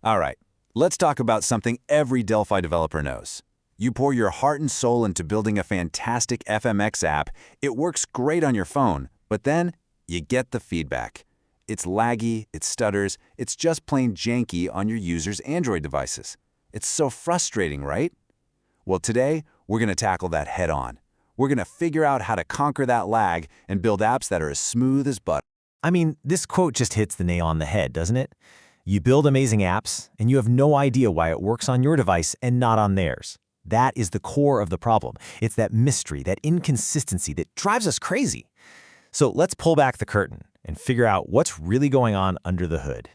All right, let's talk about something every Delphi developer knows. You pour your heart and soul into building a fantastic FMX app, it works great on your phone, but then you get the feedback. It's laggy, it stutters, it's just plain janky on your users' Android devices. It's so frustrating, right? Well, today, we're going to tackle that head-on. We're going to figure out how to conquer that lag and build apps that are as smooth as butter. I mean, this quote just hits the nail on the head, doesn't it? You build amazing apps, and you have no idea why it works on your device and not on theirs. That is the core of the problem. It's that mystery, that inconsistency that drives us crazy. So let's pull back the curtain and figure out what's really going on under the hood.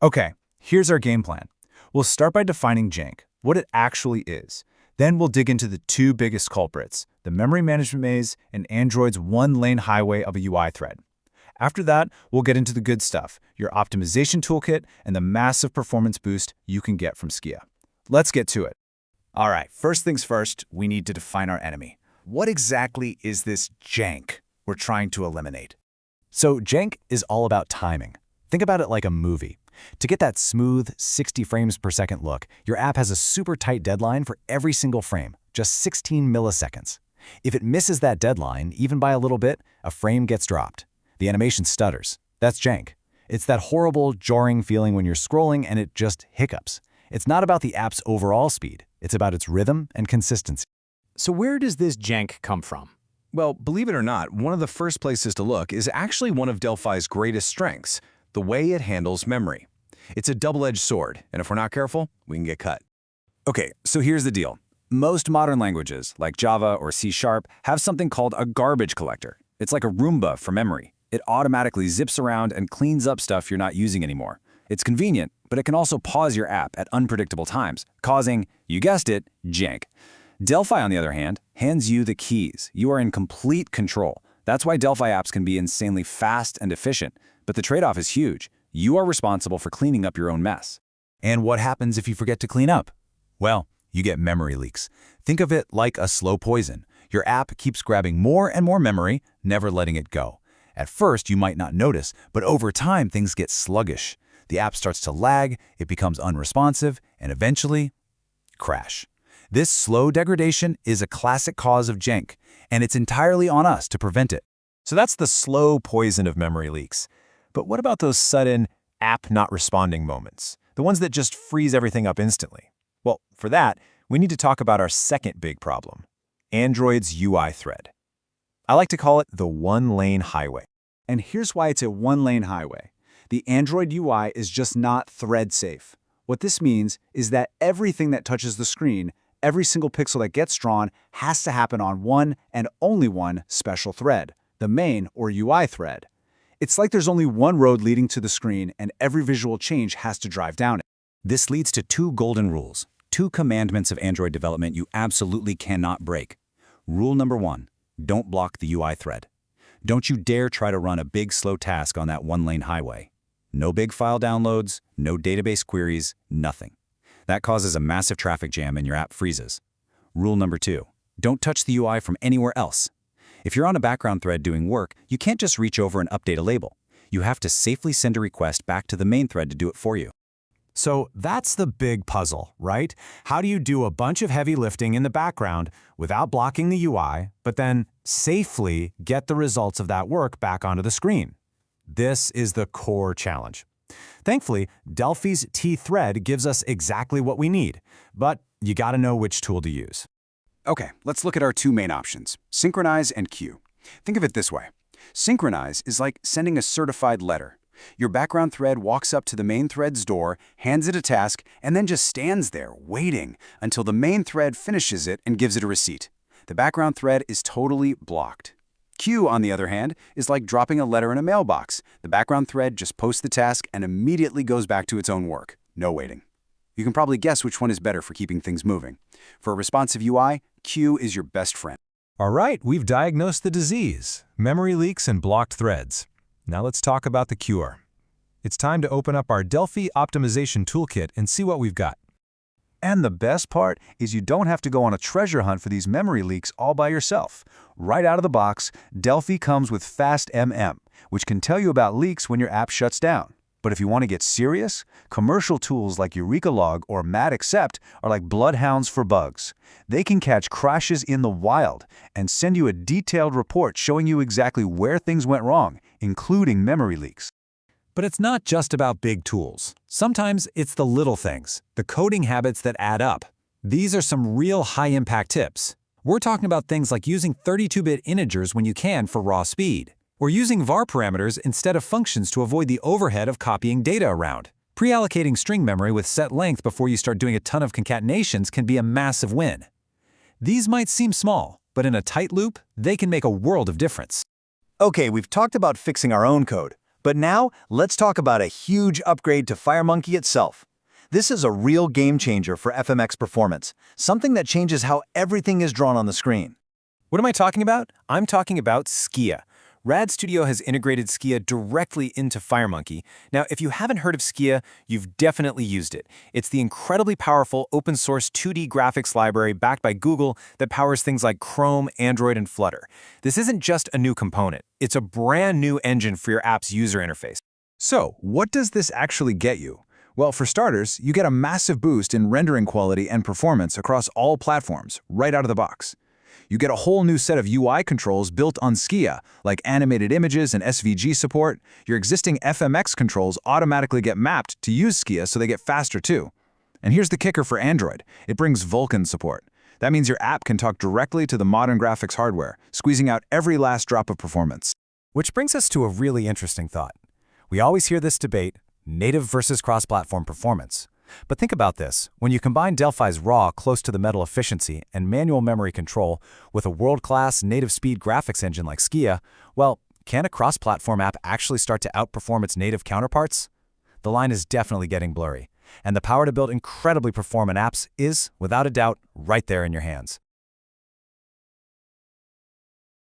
Okay, here's our game plan. We'll start by defining Jank, what it actually is. Then we'll dig into the two biggest culprits, the memory management maze and Android's one-lane highway of a UI thread. After that, we'll get into the good stuff, your optimization toolkit and the massive performance boost you can get from Skia. Let's get to it. All right, first things first, we need to define our enemy. What exactly is this Jank we're trying to eliminate? So Jank is all about timing. Think about it like a movie. To get that smooth 60 frames per second look, your app has a super tight deadline for every single frame, just 16 milliseconds. If it misses that deadline, even by a little bit, a frame gets dropped. The animation stutters. That's Jank. It's that horrible, jarring feeling when you're scrolling and it just hiccups. It's not about the app's overall speed. It's about its rhythm and consistency. So where does this jank come from? Well, believe it or not, one of the first places to look is actually one of Delphi's greatest strengths, the way it handles memory. It's a double-edged sword, and if we're not careful, we can get cut. Okay, so here's the deal. Most modern languages, like Java or C#, have something called a garbage collector. It's like a Roomba for memory. It automatically zips around and cleans up stuff you're not using anymore. It's convenient, but it can also pause your app at unpredictable times, causing, you guessed it, jank. Delphi, on the other hand, hands you the keys. You are in complete control. That's why Delphi apps can be insanely fast and efficient. But the trade-off is huge. You are responsible for cleaning up your own mess. And what happens if you forget to clean up? Well, you get memory leaks. Think of it like a slow poison. Your app keeps grabbing more and more memory, never letting it go. At first, you might not notice, but over time, things get sluggish. The app starts to lag, it becomes unresponsive, and eventually, crash. This slow degradation is a classic cause of jank, and it's entirely on us to prevent it. So that's the slow poison of memory leaks. But what about those sudden app not responding moments? The ones that just freeze everything up instantly? Well, for that, we need to talk about our second big problem, Android's UI thread. I like to call it the one-lane highway. And here's why it's a one-lane highway. The Android UI is just not thread-safe. What this means is that everything that touches the screen, every single pixel that gets drawn, has to happen on one and only one special thread, the main or UI thread. It's like there's only one road leading to the screen and every visual change has to drive down it. This leads to two golden rules, two commandments of Android development you absolutely cannot break. Rule number 1, don't block the UI thread. Don't you dare try to run a big, slow task on that one-lane highway. No big file downloads, no database queries, nothing. That causes a massive traffic jam and your app freezes. Rule number 2, don't touch the UI from anywhere else. If you're on a background thread doing work, you can't just reach over and update a label. You have to safely send a request back to the main thread to do it for you. So that's the big puzzle, right? How do you do a bunch of heavy lifting in the background without blocking the UI, but then safely get the results of that work back onto the screen? This is the core challenge. Thankfully, Delphi's T-Thread gives us exactly what we need, but you gotta know which tool to use. Okay, let's look at our two main options, synchronize and queue. Think of it this way. Synchronize is like sending a certified letter. Your background thread walks up to the main thread's door, hands it a task, and then just stands there, waiting until the main thread finishes it and gives it a receipt. The background thread is totally blocked. Queue, on the other hand, is like dropping a letter in a mailbox. The background thread just posts the task and immediately goes back to its own work. No waiting. You can probably guess which one is better for keeping things moving. For a responsive UI, queue is your best friend. All right, we've diagnosed the disease, memory leaks and blocked threads. Now let's talk about the cure. It's time to open up our Delphi optimization toolkit and see what we've got. And the best part is you don't have to go on a treasure hunt for these memory leaks all by yourself. Right out of the box, Delphi comes with FastMM, which can tell you about leaks when your app shuts down. But if you want to get serious, commercial tools like EurekaLog or MadAccept are like bloodhounds for bugs. They can catch crashes in the wild and send you a detailed report showing you exactly where things went wrong, including memory leaks. But it's not just about big tools. Sometimes it's the little things, the coding habits that add up. These are some real high-impact tips. We're talking about things like using 32-bit integers when you can for raw speed, or using var parameters instead of functions to avoid the overhead of copying data around. Pre-allocating string memory with set length before you start doing a ton of concatenations can be a massive win. These might seem small, but in a tight loop, they can make a world of difference. Okay, we've talked about fixing our own code, but now let's talk about a huge upgrade to FireMonkey itself. This is a real game changer for FMX performance, something that changes how everything is drawn on the screen. What am I talking about? I'm talking about Skia. Rad Studio has integrated Skia directly into FireMonkey. Now, if you haven't heard of Skia, you've definitely used it. It's the incredibly powerful open-source 2D graphics library backed by Google that powers things like Chrome, Android, and Flutter. This isn't just a new component. It's a brand new engine for your app's user interface. So, what does this actually get you? Well, for starters, you get a massive boost in rendering quality and performance across all platforms, right out of the box. You get a whole new set of UI controls built on Skia, like animated images and SVG support. Your existing FMX controls automatically get mapped to use Skia so they get faster too. And here's the kicker for Android. It brings Vulkan support. That means your app can talk directly to the modern graphics hardware, squeezing out every last drop of performance. Which brings us to a really interesting thought. We always hear this debate, native versus cross-platform performance. But think about this. When you combine Delphi's raw, close-to-the-metal efficiency and manual memory control with a world-class native-speed graphics engine like Skia, well, can a cross-platform app actually start to outperform its native counterparts? The line is definitely getting blurry, and the power to build incredibly performant apps is, without a doubt, right there in your hands.